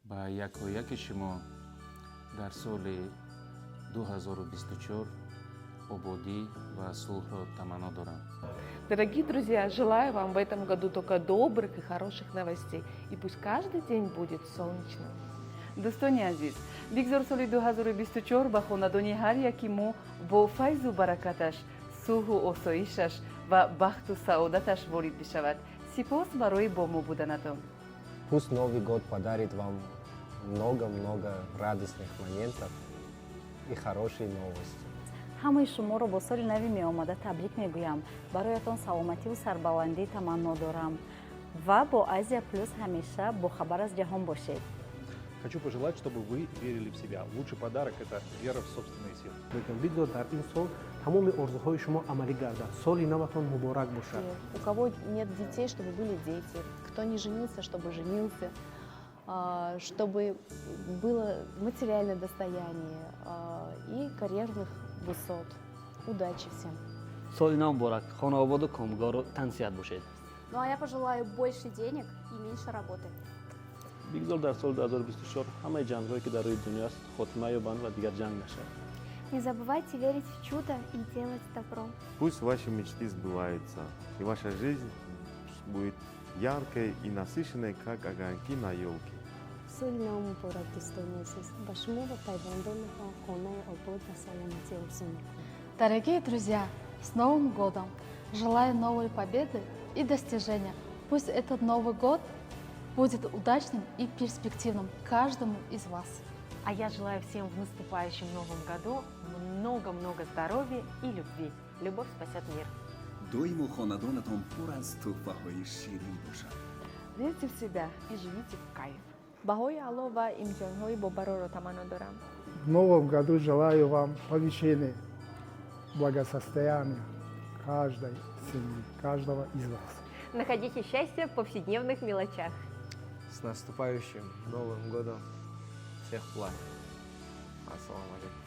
ба якояки шумо дар соли 2024 ободӣ ва сулҳро таманно дорам. Дорогие друзья, желаю вам в этом году только добрых и хороших новостей. И пусть каждый день будет солнечным. Дӯстони азиз, бигзор соли 2024 ба хонадони ҳар яки мо бо файзу баракаташ, сулҳу осоишаш ва бахту саодаташ ворид бишавад. Сипос барои бо мо буданатон. Пусть Новый год подарит вам много-много радостных моментов и хорошие новости. ҳамаи шуморо бо соли нави меомада табрик мегӯям. Бароятон саломативу сарбаландӣ таманно дорам ва бо Азия Плюс ҳамеша бохабар аз ҷаҳон бошед. Хочу пожелать, чтобы вы верили в себя. Лучший подарок – это вера в собственные силы. бигзор дар ин сол тамоми орзуҳои шумо амалӣ гардад. Соли наватон муборак бошад. У кого нет детей, чтобы были дети. Кто не женился, чтобы женился. Чтобы было материальное достояние и карьерных высот. Удачи всем. Соли нав муборак. Хонаводу комгару тансият бошед. Ну а я пожелаю больше денег и меньше работы. бигзор дар соли 2024 ҳамаи ҷангҳое ки дар рӯи дунё аст хотима ёбанд ва дигар ҷанг нашавад. Не забывайте верить в чудо и делать добро. Пусть ваши мечты сбываются, и ваша жизнь будет яркой и насыщенной, как огоньки на елке. Соли нав муборак, дӯстони азиз. Ба шумо ва пайвандонатон хонаи обод ва саломатӣ орзу мекунам. Дорогие друзья, с Новым годом! Желаю новой победы и достижения. Пусть этот Новый год будет удачным и перспективным каждому из вас. А я желаю всем в наступающем Новом году много-много здоровья и любви. Любовь спасет мир. Доиму хонадонатон пур аз туҳфаҳои ширин бошад. Верьте в себя и живите в кайф. Баҳои аъло ва имтиҳонҳои бобароро таманно дорам. В новом году желаю вам повышения благосостояния каждой семьи, каждого из вас. Находите счастье в повседневных мелочах. С наступающим Новым годом! Всех благ! Ассаламу алейкум!